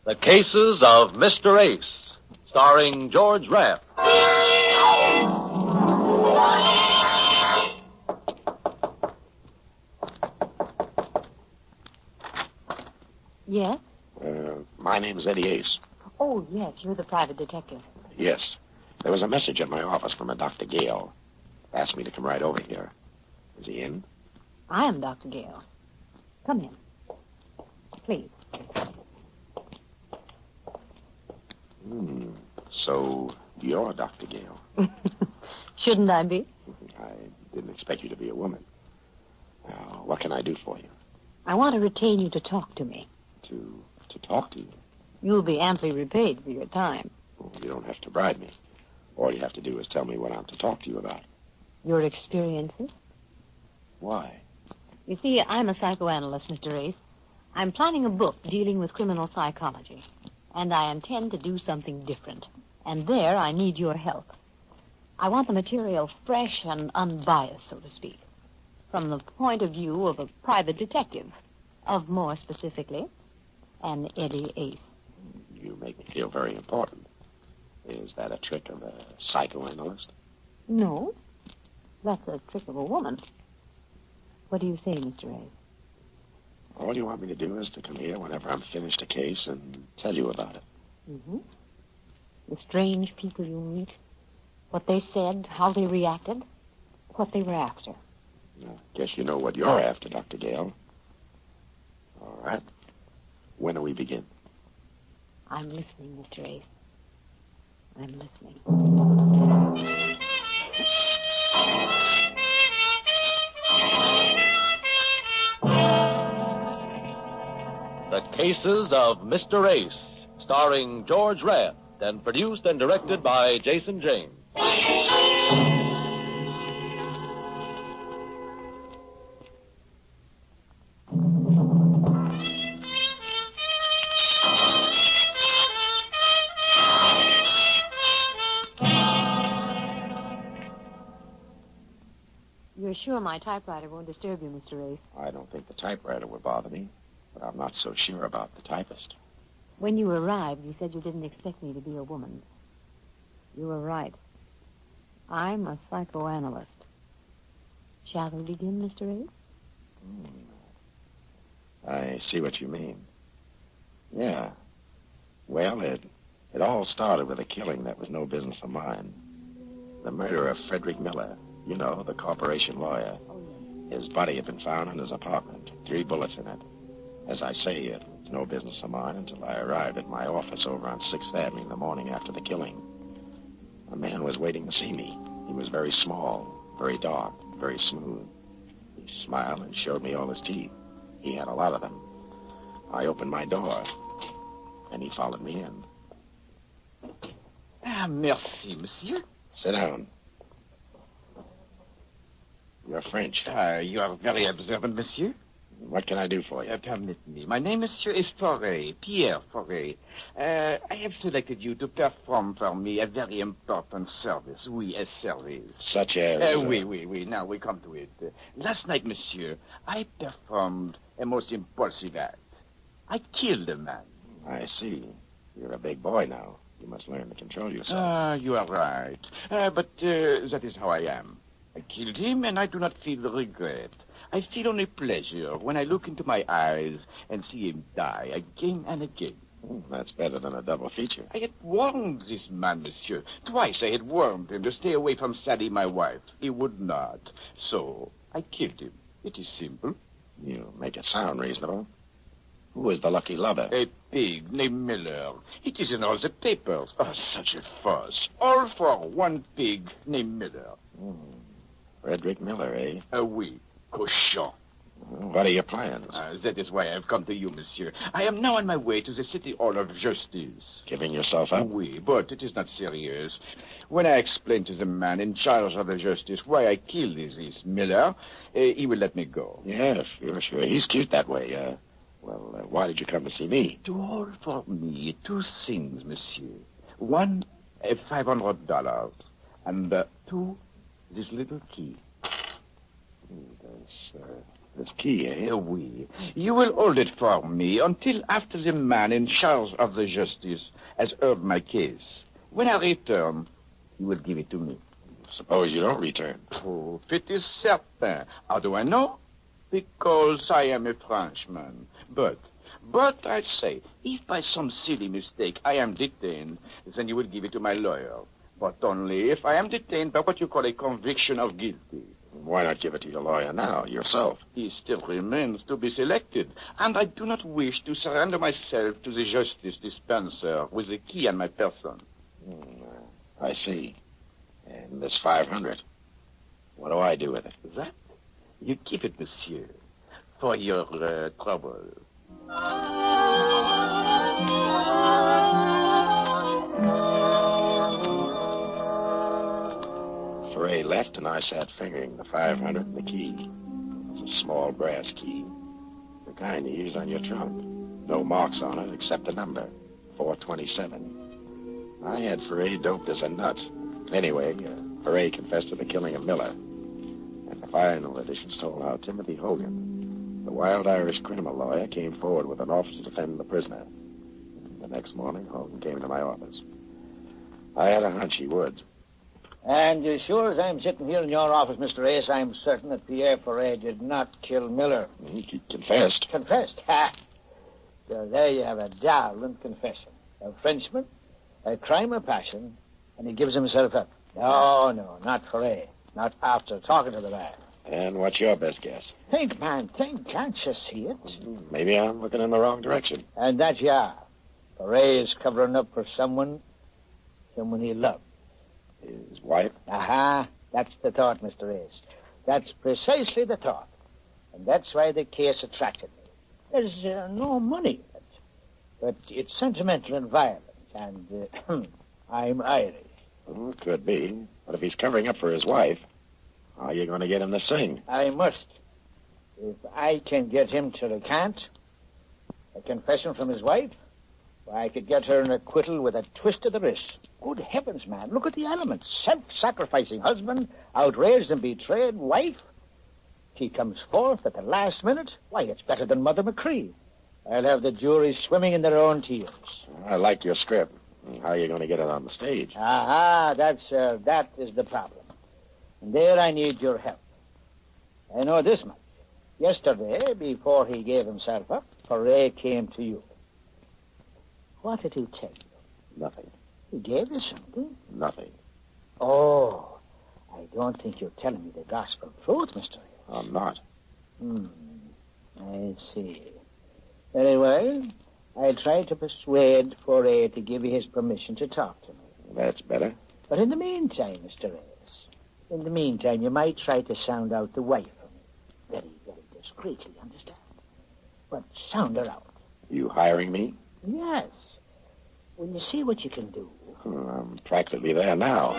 The Cases of Mr. Ace, starring George Raft. Yes? My name's Eddie Ace. Oh, yes, you're the private detective. Yes. There was a message at my office from a Dr. Gale. Asked me to come right over here. Is he in? I am Dr. Gale. Come in. Please. So, you're Dr. Gale. Shouldn't I be? I didn't expect you to be a woman. Now, what can I do for you? I want to retain you to talk to me. To talk to you? You'll be amply repaid for your time. Well, you don't have to bribe me. All you have to do is tell me what I'm to talk to you about. Your experiences? Why? You see, I'm a psychoanalyst, Mr. Ace. I'm planning a book dealing with criminal psychology. And I intend to do something different. And there I need your help. I want the material fresh and unbiased, so to speak. From the point of view of a private detective. Of more specifically, an Eddie Ace. You make me feel very important. Is that a trick of a psychoanalyst? No. That's a trick of a woman. What do you say, Mr. Ace? All you want me to do is to come here whenever I'm finished a case and tell you about it. Mm-hmm. The strange people you meet, what they said, how they reacted, what they were after. I guess you know what you're after, Dr. Gale. All right. When do we begin? I'm listening, Mr. Ace. I'm listening. The Cases of Mr. Ace, starring George Raft, and produced and directed by Jason James. You're sure my typewriter won't disturb you, Mr. Ace? I don't think the typewriter would bother me, but I'm not so sure about the typist. When you arrived, you said you didn't expect me to be a woman. You were right. I'm a psychoanalyst. Shall we begin, Mr. Ace? I see what you mean. Yeah. Well, it all started with a killing that was no business of mine. The murder of Frederick Miller, you know, the corporation lawyer. His body had been found in his apartment, 3 bullets in it. As I say, it was no business of mine until I arrived at my office over on 6th Avenue in the morning after the killing. A man was waiting to see me. He was very small, very dark, very smooth. He smiled and showed me all his teeth. He had a lot of them. I opened my door, and he followed me in. Ah, merci, monsieur. Sit down. You're French. You are very observant, monsieur. What can I do for you? Permit me. My name, monsieur, is Fauré, Pierre Fauré. I have selected you to perform for me a very important service. Oui, a service. Such as... Oui. Now we come to it. Last night, monsieur, I performed a most impulsive act. I killed a man. I see. You're a big boy now. You must learn to control yourself. You are right. But that is how I am. I killed him, and I do not feel regret. I feel only pleasure when I look into my eyes and see him die again and again. That's better than a double feature. I had warned this man, monsieur. Twice I had warned him to stay away from Sally, my wife. He would not. So I killed him. It is simple. You make it sound reasonable. Who is the lucky lover? A pig named Miller. It is in all the papers. Oh, such a fuss. All for one pig named Miller. Frederick Miller, eh? Oui. Cochon. What are your plans? That is why I have come to you, monsieur. I am now on my way to the City Hall of Justice. Giving yourself up? Oui, but it is not serious. When I explain to the man in charge of the justice why I killed this Miller, he will let me go. Yes, sure. He's cute that way. Why did you come to see me? To hold for me 2 things, monsieur. One, $500. And 2, this little key. This key, eh? Oui. You will hold it for me until after the man in charge of the justice has heard my case. When I return, he will give it to me. Suppose you don't return. Oh, it is certain. How do I know? Because I am a Frenchman. But I say, if by some silly mistake I am detained, then you will give it to my lawyer. But only if I am detained by what you call a conviction of guilty. Why not give it to your lawyer now, yourself? He still remains to be selected, and I do not wish to surrender myself to the justice dispenser with the key on my person. I see. And this 500, what do I do with it? That? You keep it, monsieur, for your trouble. Ray left, and I sat fingering the 500 and the key. It was a small brass key, the kind you use on your trunk. No marks on it except the number, 427. I had Ferret doped as a nut. Anyway, Ferret confessed to the killing of Miller. And the final editions told how Timothy Hogan, the wild Irish criminal lawyer, came forward with an offer to defend the prisoner. The next morning, Hogan came into my office. I had a hunch he would. And as sure as I'm sitting here in your office, Mr. Ace, I'm certain that Pierre Ferret did not kill Miller. He confessed. Confessed? Ha! So there you have a darling confession. A Frenchman, a crime of passion, and he gives himself up. No, not Ferret. Not after talking to the man. And what's your best guess? Think, man, think. Can't you see it? Maybe I'm looking in the wrong direction. And that you are. Ferret is covering up for someone he loved. His wife? Aha, that's the thought, Mr. Ace. That's precisely the thought. And that's why the case attracted me. There's no money in it, but it's sentimental and violent, and I'm Irish. Well, it could be. But if he's covering up for his wife, how are you going to get him to sing? I must. If I can get him to recant a confession from his wife, I could get her an acquittal with a twist of the wrist. Good heavens, man, look at the elements. Self-sacrificing husband, outraged and betrayed wife. She comes forth at the last minute. Why, it's better than Mother McCree. I'll have the jury swimming in their own tears. I like your script. How are you going to get it on the stage? Aha, that is the problem. And there I need your help. I know this much. Yesterday, before he gave himself up, Ferret came to you. What did he tell you? Nothing. He gave you something? Nothing. Oh, I don't think you're telling me the gospel truth, Mr. Hayes. I'm not. I see. Very well. I'll try to persuade Ferret to give you his permission to talk to me. That's better. But in the meantime, Mr. Hayes, in the meantime, you might try to sound out the wife for me. Very, very discreetly, understand? But sound her out. You hiring me? Yes. Will you see what you can do? I'm practically there now.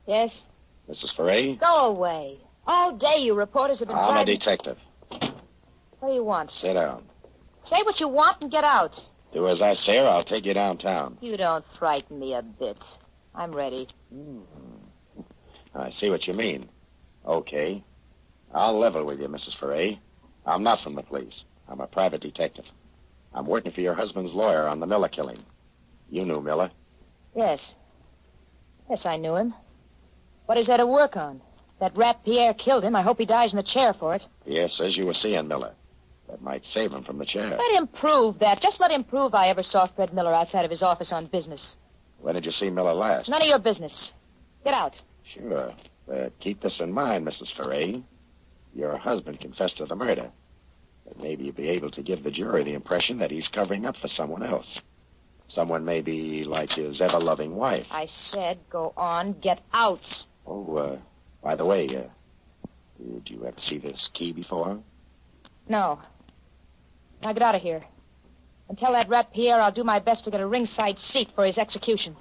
Yes? Mrs. Ferret? Go away. All day you reporters have been I'm a driving... detective. What do you want? Sit down. Say what you want and get out. Do as I say or I'll take you downtown. You don't frighten me a bit. I'm ready. I see what you mean. Okay. I'll level with you, Mrs. Ferret. I'm not from the police. I'm a private detective. I'm working for your husband's lawyer on the Miller killing. You knew Miller. Yes. Yes, I knew him. What is there to work on? That rat Pierre killed him. I hope he dies in the chair for it. Pierre says you were seeing Miller. That might save him from the chair. Let him prove that. Just let him prove I ever saw Fred Miller outside of his office on business. When did you see Miller last? None of your business. Get out. Sure. But keep this in mind, Mrs. Ferret. Your husband confessed to the murder. But maybe you'll be able to give the jury the impression that he's covering up for someone else. Someone maybe like his ever-loving wife. I said go on. Get out. Oh, by the way, did you ever see this key before? No. Now get out of here. And tell that rat Pierre I'll do my best to get a ringside seat for his execution.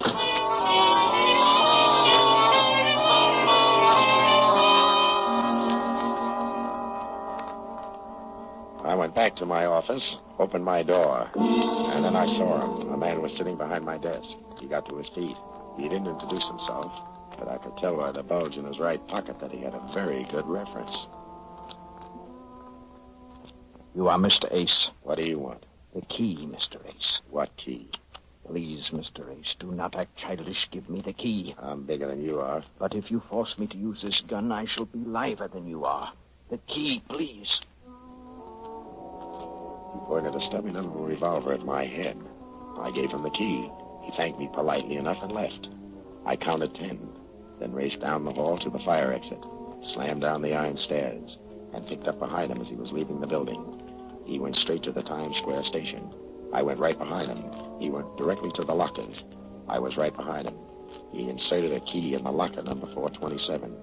I went went back to my office, opened my door, and then I saw him. A man was sitting behind my desk. He got to his feet. He didn't introduce himself, but I could tell by the bulge in his right pocket that he had a very good reference. You are Mr. Ace. What do you want? The key, Mr. Ace. What key? Please, Mr. Ace, do not act childish. Give me the key. I'm bigger than you are. But if you force me to use this gun, I shall be liver than you are. The key, please. He pointed a stubby little revolver at my head. I gave him the key. He thanked me politely enough and left. I counted 10, then raced down the hall to the fire exit, slammed down the iron stairs, and picked up behind him as he was leaving the building. He went straight to the Times Square station. I went right behind him. He went directly to the lockers. I was right behind him. He inserted a key in the locker number 427,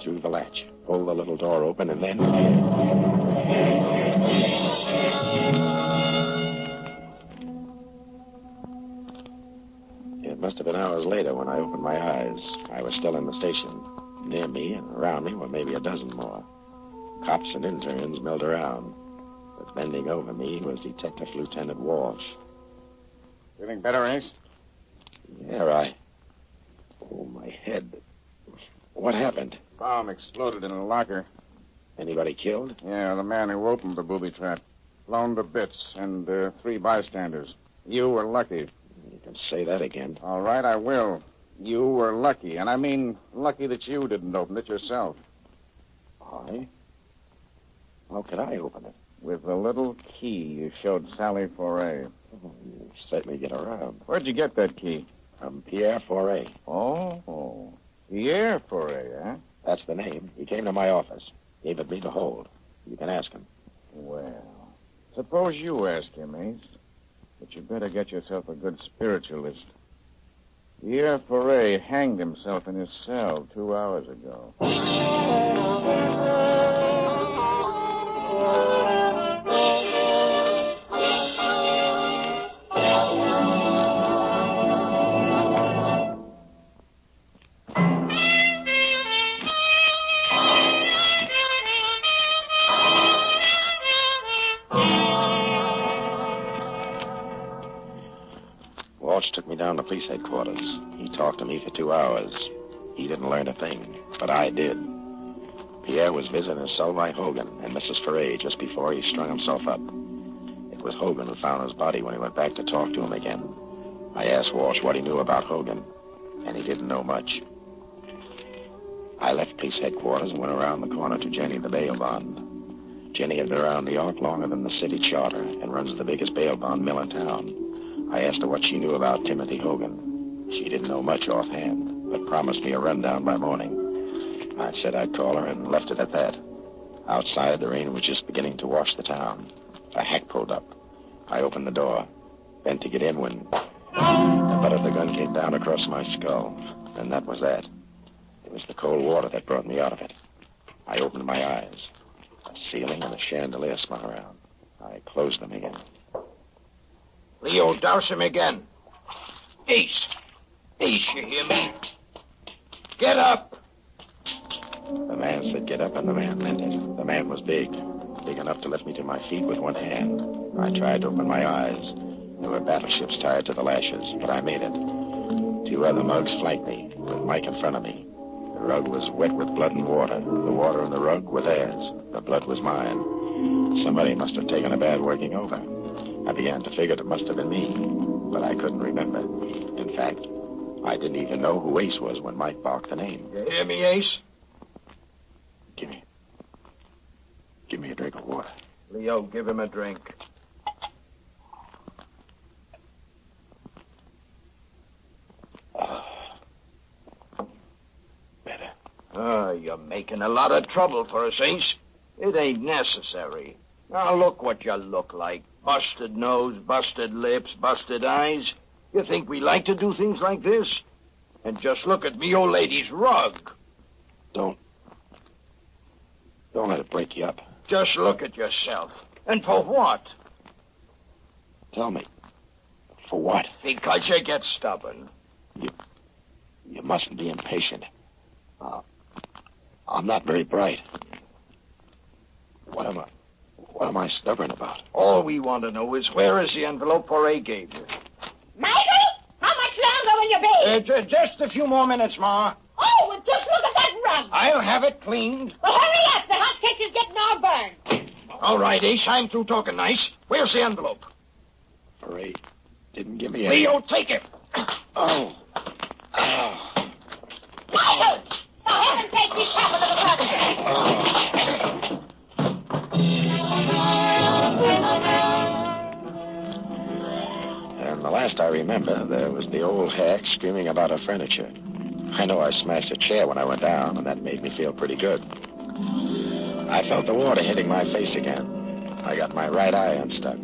threw the latch, pulled the little door open, and then... It must have been hours later when I opened my eyes. I was still in the station. Near me and around me were maybe a dozen more. Cops and interns milled around. But bending over me was Detective Lieutenant Walsh. Feeling better, Ace? Yeah, Oh, my head. What happened? Bomb exploded in a locker. Anybody killed? Yeah, the man who opened the booby trap. Blown to bits, and 3 bystanders. You were lucky. You can say that again. All right, I will. You were lucky, and I mean lucky that you didn't open it yourself. I? How could I open it? With the little key you showed Sally Foray. Oh, you certainly get around. Where'd you get that key? From Pierre Foray. Oh, Pierre Foray, huh? That's the name. He came to my office. Gave it me to hold. You can ask him. Well, suppose you ask him, Ace. But you better get yourself a good spiritualist. Pierre Foray hanged himself in his cell 2 hours ago. Walsh took me down to police headquarters. He talked to me for 2 hours. He didn't learn a thing, but I did. Pierre was visiting his cell by Hogan and Mrs. Foray just before he strung himself up. It was Hogan who found his body when he went back to talk to him again. I asked Walsh what he knew about Hogan, and he didn't know much. I left police headquarters and went around the corner to Jenny, the bail bond. Jenny had been around New York longer than the city charter and runs the biggest bail bond mill in town. I asked her what she knew about Timothy Hogan. She didn't know much offhand, but promised me a rundown by morning. I said I'd call her and left it at that. Outside, the rain was just beginning to wash the town. A hack pulled up. I opened the door, bent to get in when the butt of the gun came down across my skull, and that was that. It was the cold water that brought me out of it. I opened my eyes. A ceiling and a chandelier spun around. I closed them again. Leo, douse him again. Ace. Ace, you hear me? Get up. The man said get up, and the man meant it. The man was big enough to lift me to my feet with one hand. I tried to open my eyes. There were battleships tied to the lashes, but I made it. 2 other mugs flanked me, with Mike in front of me. The rug was wet with blood and water. The water and the rug were theirs. The blood was mine. Somebody must have taken a bad working over. I began to figure it must have been me, but I couldn't remember. In fact, I didn't even know who Ace was when Mike barked the name. You hear me, Ace? Give me a drink of water. Leo, give him a drink. Better. You're making a lot of trouble for us, Ace. It ain't necessary. Now, look what you look like. Busted nose, busted lips, busted eyes. You think we like to do things like this? And just look at me old lady's rug. Don't let it break you up. Just look at yourself. And for what? Tell me. For what? Because you get stubborn. You mustn't be impatient. I'm not very bright. What am I stubborn about? All we want to know is where is the envelope Poirier gave you? Michael, how much longer will you be? Just a few more minutes, Ma. Oh, well, just look at that rug. I'll have it cleaned. Well, hurry up. The hot cake is getting all burned. All right, Ace, I'm through talking nice. Where's the envelope? Ray didn't give me any. Leo, take it. Oh. Michael, for heaven's sake, be careful of the rug. And the last I remember, there was the old hack screaming about her furniture. I know I smashed a chair when I went down, and that made me feel pretty good. I felt the water hitting my face again. I got my right eye unstuck.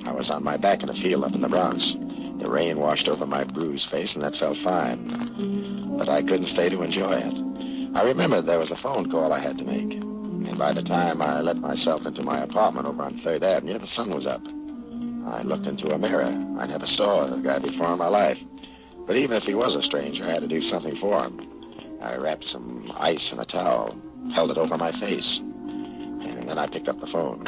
I was on my back in a field up in the Bronx. The rain washed over my bruised face, and that felt fine. But I couldn't stay to enjoy it. I remembered there was a phone call I had to make. And by the time I let myself into my apartment over on 3rd Avenue, the sun was up. I looked into a mirror. I never saw the guy before in my life. But even if he was a stranger, I had to do something for him. I wrapped some ice in a towel, held it over my face, and then I picked up the phone.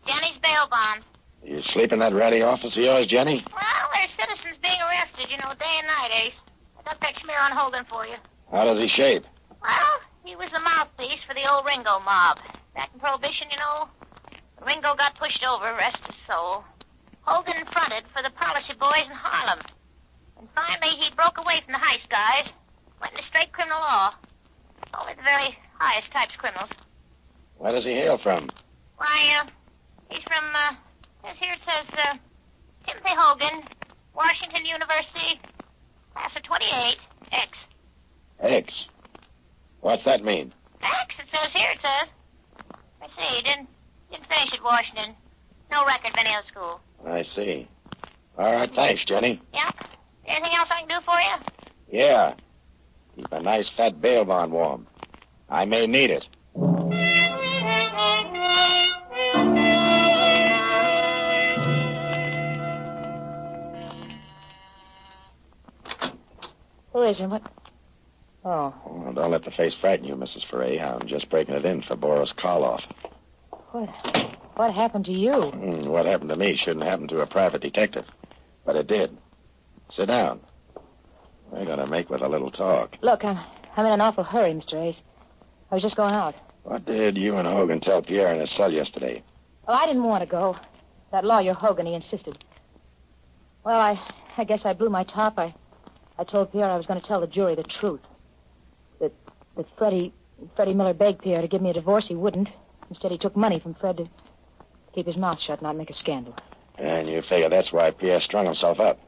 Jenny's bail bonds. You sleep in that ratty office of yours, Jenny? Well, there's citizens being arrested, day and night, Ace. I got that schmear on Hogan for you. How does he shape? Well, he was the mouthpiece for the old Ringo mob. Back in Prohibition, when Ringo got pushed over, rest his soul, Hogan fronted for the policy boys in Harlem. And finally, he broke away from the heist guys, went into straight criminal law. Only the very highest types of criminals. Where does he hail from? Why, he's from, here it says, Timothy Hogan, Washington University, class of 28, X. X. What's that mean? X, it says here, it says. I see, he didn't finish at Washington. No record of any other school. I see. All right, thanks, Jenny. Yeah? Anything else I can do for you? Yeah. Keep a nice fat bail bond warm. I may need it. Who is it? What? Oh. Well, don't let the face frighten you, Mrs. Foray. I'm just breaking it in for Boris Karloff. What happened to you? What happened to me shouldn't happen to a private detective. But it did. Sit down. We're going to make with a little talk. Look, I'm in an awful hurry, Mr. Ace. I was just going out. What did you and Hogan tell Pierre in his cell yesterday? Well, I didn't want to go. That lawyer Hogan, he insisted. Well, I guess I blew my top. I told Pierre I was going to tell the jury the truth. That Freddie Miller begged Pierre to give me a divorce. He wouldn't. Instead, he took money from Fred to keep his mouth shut and not make a scandal. And you figure that's why Pierre strung himself up.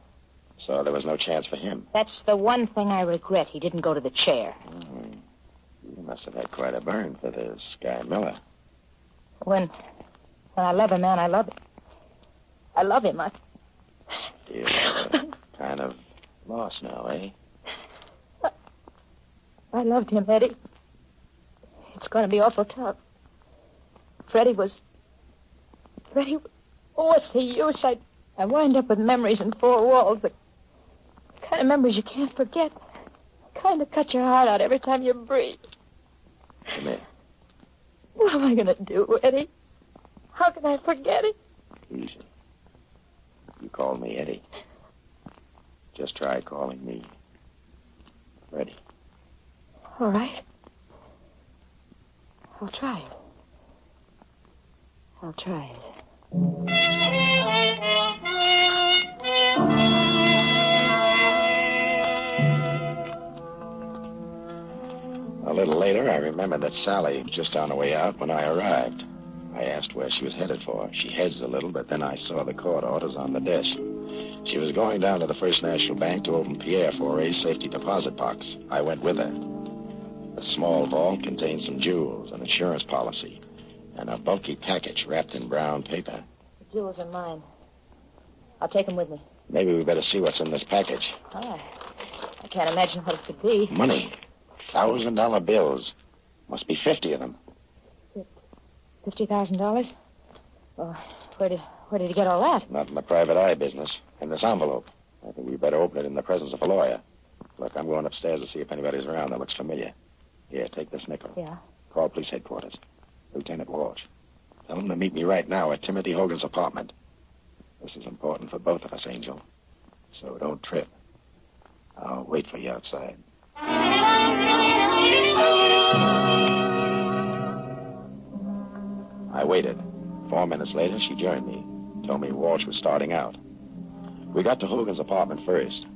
So there was no chance for him. That's the one thing I regret. He didn't go to the chair. Mm-hmm. You must have had quite a burn for this guy Miller. When I love a man, I love him. I love him. You're kind of lost now, eh? I loved him, Eddie. It's going to be awful tough. Freddie, what's the use? I wind up with memories in four walls, the kind of memories you can't forget. Kind of cut your heart out every time you breathe. Come here. What am I going to do, Eddie? How can I forget it? Easy. You call me Eddie. Just try calling me Freddie. All right. I'll try it. I'll try it. A little later, I remembered that Sally was just on her way out when I arrived. I asked where she was headed for. She hedged a little, but then I saw the court orders on the desk. She was going down to the First National Bank to open Pierre Foray's safety deposit box. I went with her. The small vault contained some jewels, an insurance policy, and a bulky package wrapped in brown paper. The jewels are mine. I'll take them with me. Maybe we better see what's in this package. Oh, I can't imagine what it could be. Money. $1,000 bills. Must be 50 of them. $50,000? Well, where Where did he get all that? Not in the private eye business. In this envelope. I think we better open it in the presence of a lawyer. Look, I'm going upstairs to see if anybody's around that looks familiar. Here, take this nickel. Yeah. Call police headquarters. Lieutenant Walsh. Tell him to meet me right now at Timothy Hogan's apartment. This is important for both of us, Angel. So don't trip. I'll wait for you outside. I waited. 4 minutes later, she joined me. Told me Walsh was starting out. We got to Hogan's apartment first.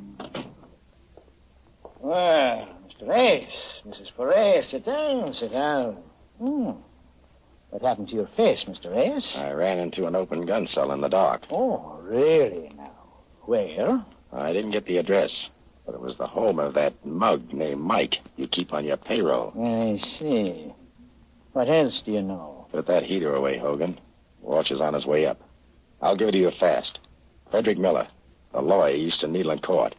Well, Mr. Ace, Mrs. Foray, sit down, sit down. What happened to your face, Mr. Ace? I ran into an open gun cell in the dark. Oh, really now? Where? I didn't get the address, but it was the home of that mug named Mike you keep on your payroll. I see. What else do you know? Put that heater away, Hogan. Walsh is on his way up. I'll give it to you fast. Frederick Miller, the lawyer used to Needland Court.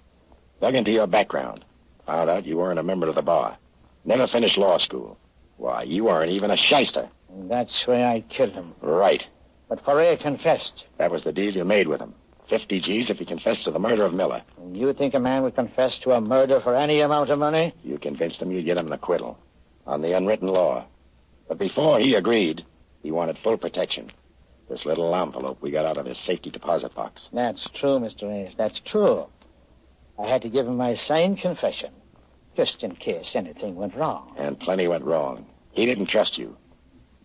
Dug into your background. Found out you weren't a member of the bar. Never finished law school. Why, you weren't even a shyster. And that's why I killed him. Right. But Foray confessed. That was the deal you made with him. 50 G's if he confessed to the murder of Miller. And you think a man would confess to a murder for any amount of money? You convinced him you'd get him an acquittal. On the unwritten law. But before he agreed, he wanted full protection. This little envelope we got out of his safety deposit box. That's true, Mr. Ace. That's true. I had to give him my signed confession, just in case anything went wrong. And plenty went wrong. He didn't trust you.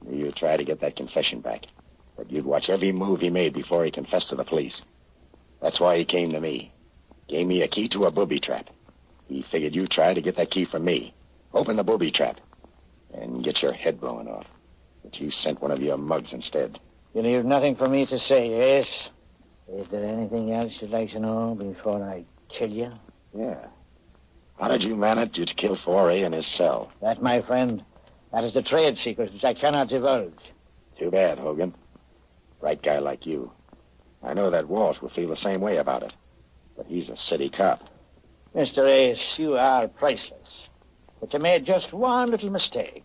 You'd try to get that confession back. But you'd watch every move he made before he confessed to the police. That's why he came to me. Gave me a key to a booby trap. He figured you'd try to get that key from me. Open the booby trap. And get your head blown off. But you sent one of your mugs instead. You leave nothing for me to say, Ace. Is there anything else you'd like to know before I kill you? Yeah. How did you manage to kill Foray in his cell? That, my friend, that is the trade secret which I cannot divulge. Too bad, Hogan. Bright guy like you. I know that Walsh will feel the same way about it. But he's a city cop. Mr. Ace, you are priceless. But you made just one little mistake.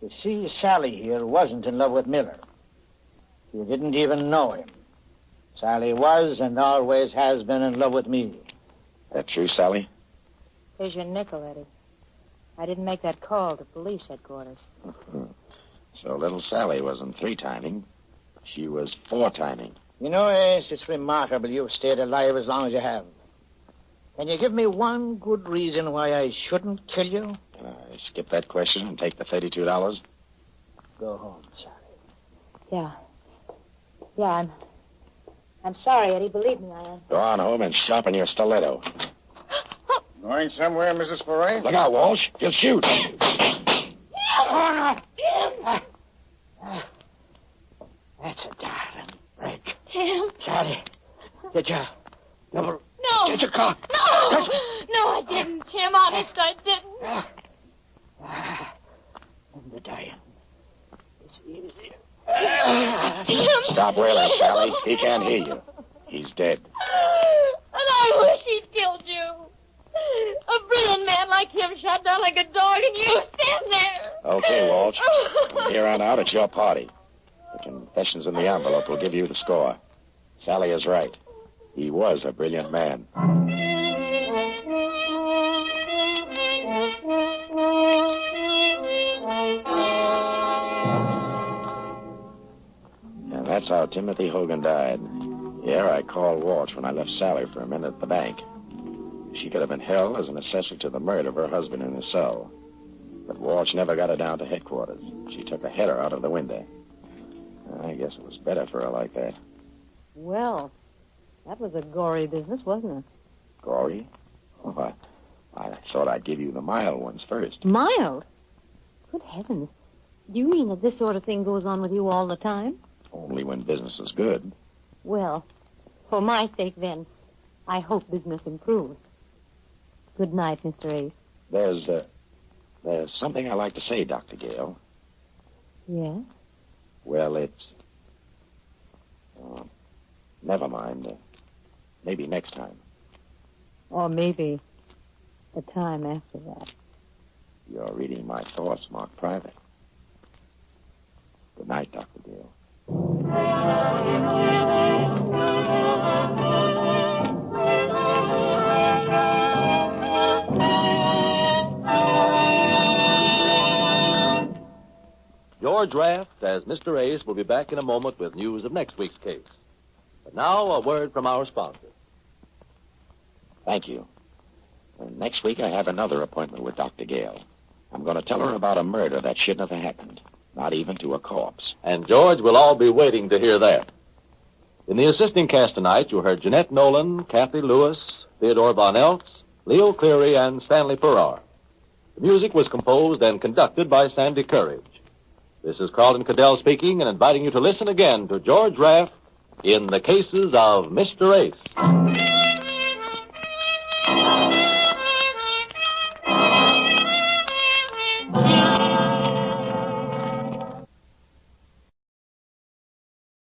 You see, Sally here wasn't in love with Miller. You didn't even know him. Sally was and always has been in love with me. That true, Sally? Here's your nickel, Eddie. I didn't make that call to police headquarters. So little Sally wasn't 3-timing. She was 4-timing. You know, Ace, it's remarkable you've stayed alive as long as you have. Can you give me one good reason why I shouldn't kill you? Can I skip that question and take the $32? Go home, Sally. Yeah. Yeah, I'm sorry, Eddie. Believe me, I am. Go on home and sharpen your stiletto. Going somewhere, Mrs. Foray? Look out, Walsh. He'll shoot. That's a darling break. Tim. Sally, get your double... No. Get your car. No. No, I didn't, Tim. Honest, I didn't. And the dying. It's easy. Tim. Stop wailing, Sally. He can't hear you. He's dead. And I wish he'd killed you. A brilliant man like him shot down like a dog, and you stand there. Okay, Walsh. From here on out, it's your party. The confessions in the envelope will give you the score. Sally is right. He was a brilliant man. And that's how Timothy Hogan died. Here, I called Walsh when I left Sally for a minute at the bank. She could have been held as an accessory to the murder of her husband in his cell. But Walsh never got her down to headquarters. She took a header out of the window. I guess it was better for her like that. Well, that was a gory business, wasn't it? Gory? Oh, I thought I'd give you the mild ones first. Mild? Good heavens. Do you mean that this sort of thing goes on with you all the time? Only when business is good. Well, for my sake, then, I hope business improves. Good night, Mr. Ace. There's something I like to say, Dr. Gale. Yes? Well, it's... never mind. Maybe next time. Or maybe the time after that. You're reading my thoughts marked private. Good night, Dr. Gale. George Raft as Mr. Ace will be back in a moment with news of next week's case. But now, a word from our sponsor. Thank you. Next week, I have another appointment with Dr. Gale. I'm going to tell her about a murder that shouldn't have happened, not even to a corpse. And, George, we'll all be waiting to hear that. In the assisting cast tonight, you heard Jeanette Nolan, Kathy Lewis, Theodore Von Eltz, Leo Cleary, and Stanley Farrar. The music was composed and conducted by Sandy Courage. This is Carlton Cadell speaking and inviting you to listen again to George Raft in The Cases of Mr. Ace.